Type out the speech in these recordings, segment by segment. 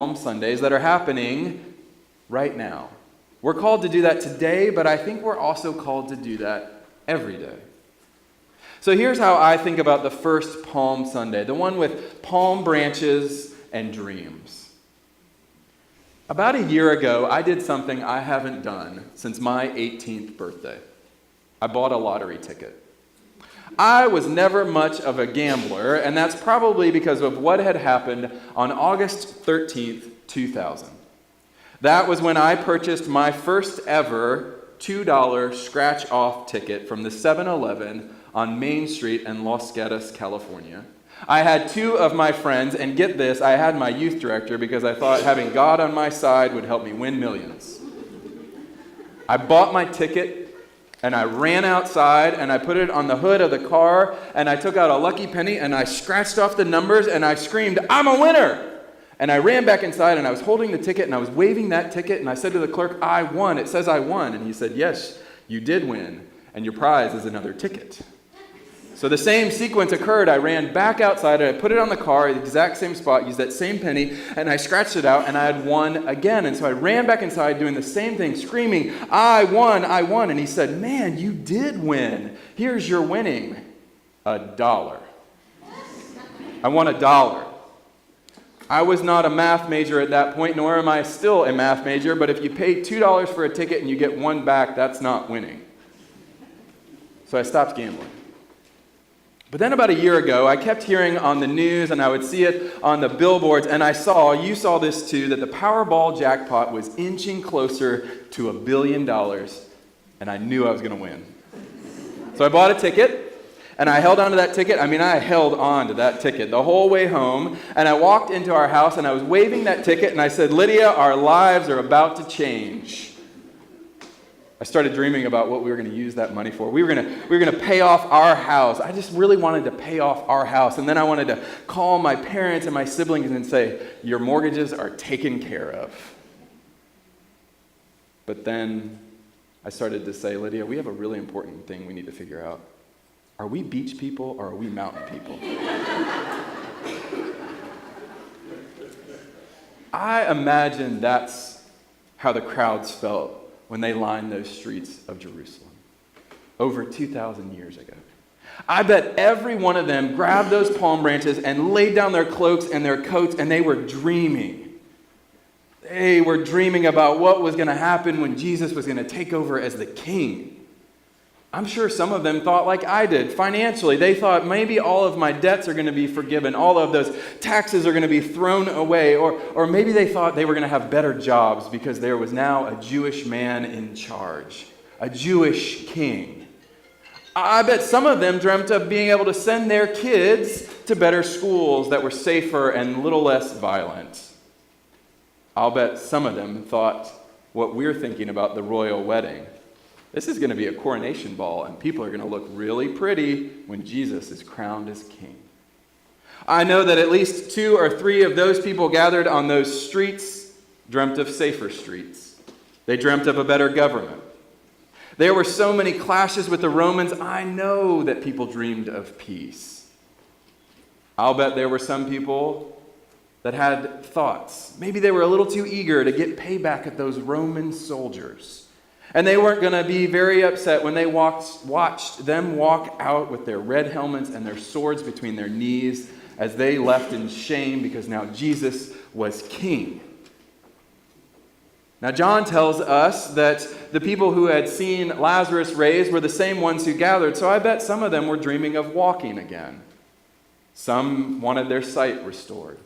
Palm Sundays that are happening right now. We're called to do that today, but I think we're also called to do that every day. So here's how I think about the first Palm Sunday, the one with palm branches and dreams. About a year ago, I did something I haven't done since my 18th birthday. I bought a lottery ticket. I was never much of a gambler, and that's probably because of what had happened on August 13th, 2000. That was when I purchased my first ever $2 scratch-off ticket from the 7-Eleven on Main Street in Los Gatos, California. I had two of my friends, and get this, I had my youth director because I thought having God on my side would help me win millions. I bought my ticket, and I ran outside, and I put it on the hood of the car, and I took out a lucky penny, and I scratched off the numbers, and I screamed, "I'm a winner!" And I ran back inside, and I was holding the ticket, and I was waving that ticket, and I said to the clerk, "I won. It says I won." And he said, "Yes, you did win, and your prize is another ticket." So the same sequence occurred. I ran back outside, and I put it on the car, the exact same spot, used that same penny, and I scratched it out, and I had won again. And so I ran back inside doing the same thing, screaming, I won. And he said, "Man, you did win. Here's your winning. $1. I won $1. I was not a math major at that point, nor am I still a math major, but if you pay $2 for a ticket and you get one back, that's not winning. So I stopped gambling. But then about a year ago, I kept hearing on the news, and I would see it on the billboards, and you saw this too, that the Powerball jackpot was inching closer to $1 billion, and I knew I was going to win. So I bought a ticket, and I held on to that ticket. I held on to that ticket the whole way home, and I walked into our house, and I was waving that ticket, and I said, "Lydia, our lives are about to change." I started dreaming about what we were going to use that money for. We were going to pay off our house. I just really wanted to pay off our house. And then I wanted to call my parents and my siblings and say, "Your mortgages are taken care of." But then I started to say, "Lydia, we have a really important thing we need to figure out. Are we beach people or are we mountain people?" I imagine that's how the crowds felt when they lined those streets of Jerusalem over 2,000 years ago. I bet every one of them grabbed those palm branches and laid down their cloaks and their coats, and they were dreaming. They were dreaming about what was going to happen when Jesus was going to take over as the king. I'm sure some of them thought like I did financially. They thought maybe all of my debts are going to be forgiven. All of those taxes are going to be thrown away. Or maybe they thought they were going to have better jobs because there was now a Jewish man in charge, a Jewish king. I bet some of them dreamt of being able to send their kids to better schools that were safer and a little less violent. I'll bet some of them thought what we're thinking about the royal wedding. This is going to be a coronation ball, and people are going to look really pretty when Jesus is crowned as king. I know that at least 2 or 3 of those people gathered on those streets dreamt of safer streets. They dreamt of a better government. There were so many clashes with the Romans, I know that people dreamed of peace. I'll bet there were some people that had thoughts. Maybe they were a little too eager to get payback at those Roman soldiers. And they weren't going to be very upset when they watched them walk out with their red helmets and their swords between their knees as they left in shame because now Jesus was king. Now John tells us that the people who had seen Lazarus raised were the same ones who gathered, so I bet some of them were dreaming of walking again. Some wanted their sight restored.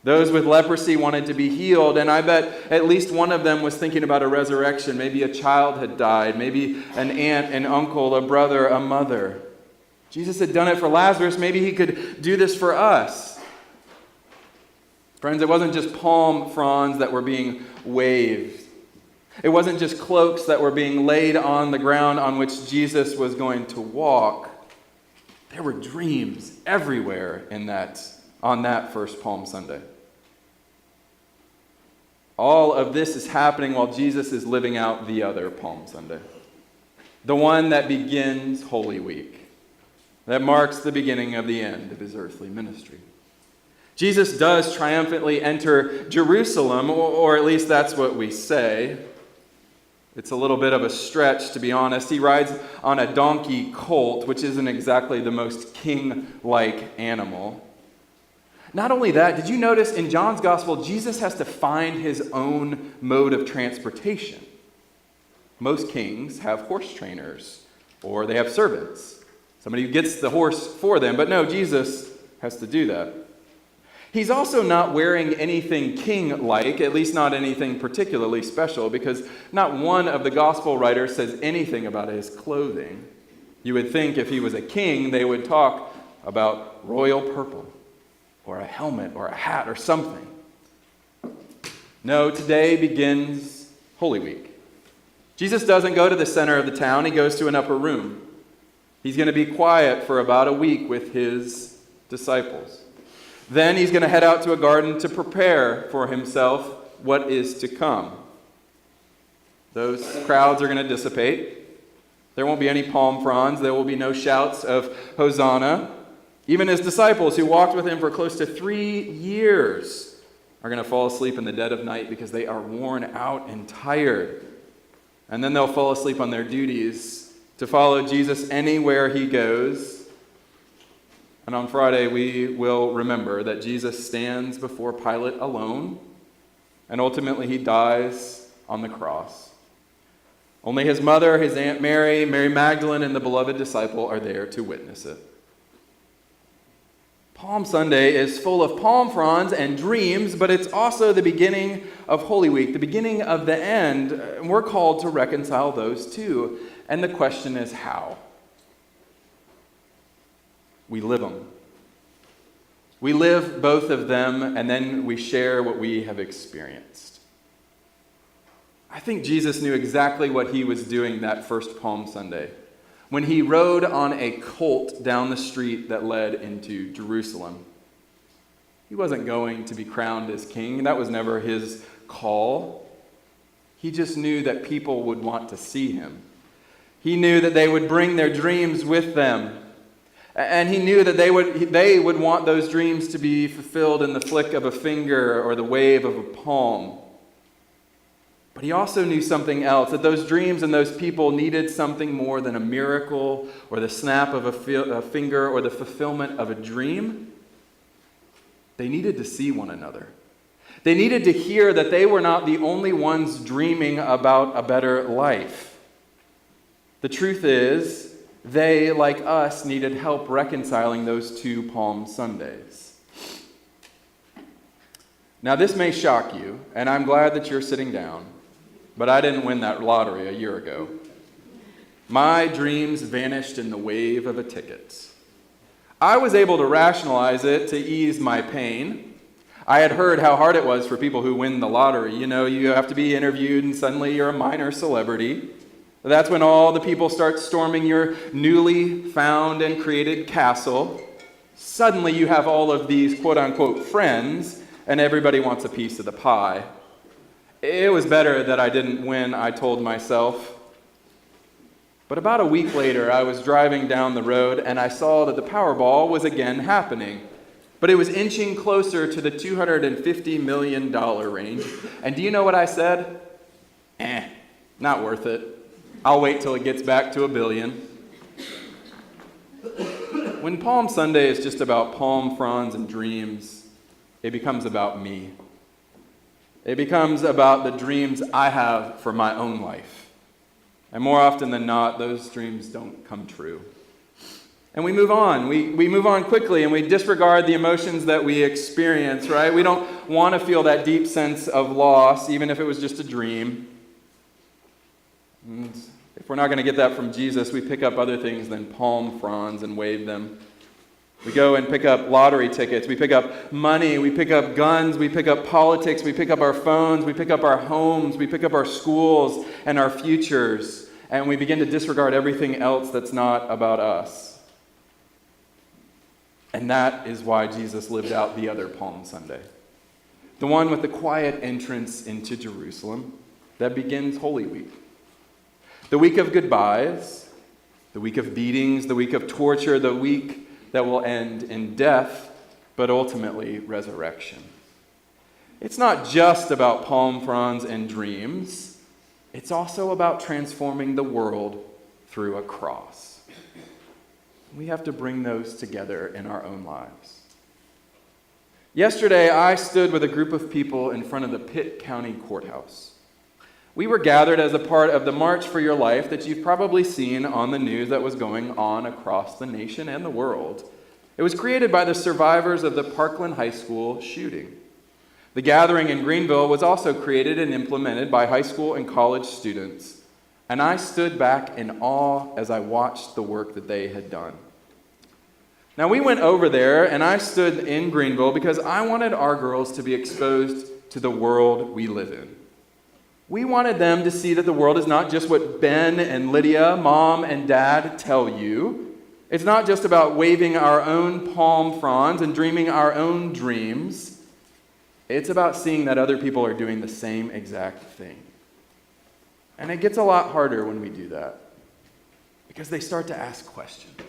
Those with leprosy wanted to be healed, and I bet at least one of them was thinking about a resurrection. Maybe a child had died, maybe an aunt, an uncle, a brother, a mother. Jesus had done it for Lazarus. Maybe he could do this for us. Friends, it wasn't just palm fronds that were being waved. It wasn't just cloaks that were being laid on the ground on which Jesus was going to walk. There were dreams everywhere on that first Palm Sunday. All of this is happening while Jesus is living out the other Palm Sunday, the one that begins Holy Week, that marks the beginning of the end of his earthly ministry. Jesus does triumphantly enter Jerusalem, or at least that's what we say. It's a little bit of a stretch, to be honest. He rides on a donkey colt, which isn't exactly the most king-like animal. Not only that, did you notice in John's gospel, Jesus has to find his own mode of transportation? Most kings have horse trainers, or they have servants, somebody who gets the horse for them. But no, Jesus has to do that. He's also not wearing anything king-like, at least not anything particularly special, because not one of the gospel writers says anything about his clothing. You would think if he was a king, they would talk about royal purple, or a helmet, or a hat, or something. No, today begins Holy Week. Jesus doesn't go to the center of the town, he goes to an upper room. He's going to be quiet for about a week with his disciples. Then he's going to head out to a garden to prepare for himself what is to come. Those crowds are going to dissipate. There won't be any palm fronds. There will be no shouts of Hosanna. Even his disciples who walked with him for close to 3 years are going to fall asleep in the dead of night because they are worn out and tired. And then they'll fall asleep on their duties to follow Jesus anywhere he goes. And on Friday, we will remember that Jesus stands before Pilate alone, and ultimately he dies on the cross. Only his mother, his Aunt Mary, Mary Magdalene, and the beloved disciple are there to witness it. Palm Sunday is full of palm fronds and dreams, but it's also the beginning of Holy Week, the beginning of the end. And we're called to reconcile those two. And the question is how? We live them. We live both of them, and then we share what we have experienced. I think Jesus knew exactly what he was doing that first Palm Sunday, when he rode on a colt down the street that led into Jerusalem. He wasn't going to be crowned as king. That was never his call. He just knew that people would want to see him. He knew that they would bring their dreams with them. And he knew that they would want those dreams to be fulfilled in the flick of a finger or the wave of a palm. But he also knew something else, that those dreams and those people needed something more than a miracle or the snap of a finger or the fulfillment of a dream. They needed to see one another. They needed to hear that they were not the only ones dreaming about a better life. The truth is, they, like us, needed help reconciling those two Palm Sundays. Now, this may shock you, and I'm glad that you're sitting down, but I didn't win that lottery a year ago. My dreams vanished in the wave of a ticket. I was able to rationalize it to ease my pain. I had heard how hard it was for people who win the lottery. You know, you have to be interviewed, and suddenly you're a minor celebrity. That's when all the people start storming your newly found and created castle. Suddenly you have all of these quote-unquote friends, and everybody wants a piece of the pie. It was better that I didn't win, I told myself. But about a week later, I was driving down the road, and I saw that the Powerball was again happening. But it was inching closer to the $250 million range. And do you know what I said? Not worth it. I'll wait till it gets back to $1 billion. When Palm Sunday is just about palm fronds and dreams, it becomes about me. It becomes about the dreams I have for my own life. And more often than not, those dreams don't come true. And we move on. We move on quickly, and we disregard the emotions that we experience, right? We don't want to feel that deep sense of loss, even if it was just a dream. And if we're not going to get that from Jesus, we pick up other things than palm fronds and wave them. We go and pick up lottery tickets. We pick up money. We pick up guns. We pick up politics. We pick up our phones. We pick up our homes. We pick up our schools and our futures. And we begin to disregard everything else that's not about us. And that is why Jesus lived out the other Palm Sunday. The one with the quiet entrance into Jerusalem that begins Holy Week. The week of goodbyes, the week of beatings, the week of torture, the week that will end in death, but ultimately resurrection. It's not just about palm fronds and dreams. It's also about transforming the world through a cross. We have to bring those together in our own lives. Yesterday, I stood with a group of people in front of the Pitt County Courthouse. We were gathered as a part of the March for Your Life that you've probably seen on the news that was going on across the nation and the world. It was created by the survivors of the Parkland High School shooting. The gathering in Greenville was also created and implemented by high school and college students, and I stood back in awe as I watched the work that they had done. Now, we went over there, and I stood in Greenville because I wanted our girls to be exposed to the world we live in. We wanted them to see that the world is not just what Ben and Lydia, mom and dad tell you. It's not just about waving our own palm fronds and dreaming our own dreams. It's about seeing that other people are doing the same exact thing. And it gets a lot harder when we do that because they start to ask questions.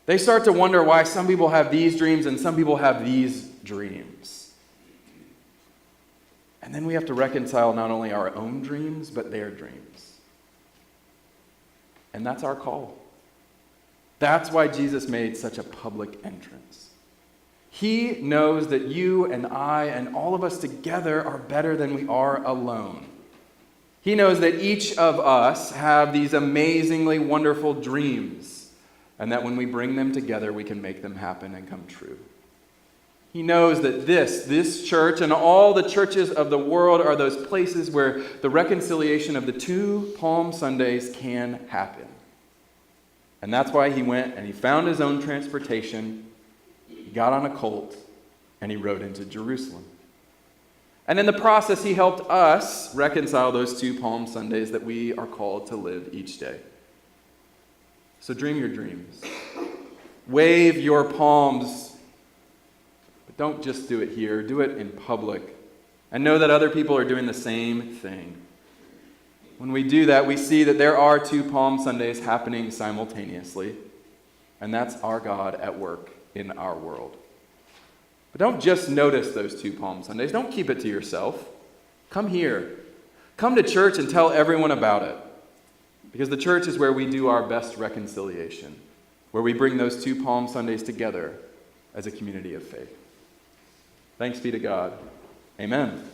They start to wonder why some people have these dreams and some people have these dreams. And then we have to reconcile not only our own dreams, but their dreams. And that's our call. That's why Jesus made such a public entrance. He knows that you and I and all of us together are better than we are alone. He knows that each of us have these amazingly wonderful dreams, and that when we bring them together, we can make them happen and come true. He knows that this church and all the churches of the world are those places where the reconciliation of the two Palm Sundays can happen. And that's why he went and he found his own transportation, he got on a colt, and he rode into Jerusalem. And in the process, he helped us reconcile those two Palm Sundays that we are called to live each day. So dream your dreams. Wave your palms. But don't just do it here. Do it in public. And know that other people are doing the same thing. When we do that, we see that there are two Palm Sundays happening simultaneously. And that's our God at work in our world. But don't just notice those two Palm Sundays. Don't keep it to yourself. Come here. Come to church and tell everyone about it. Because the church is where we do our best reconciliation, where we bring those two Palm Sundays together as a community of faith. Thanks be to God. Amen.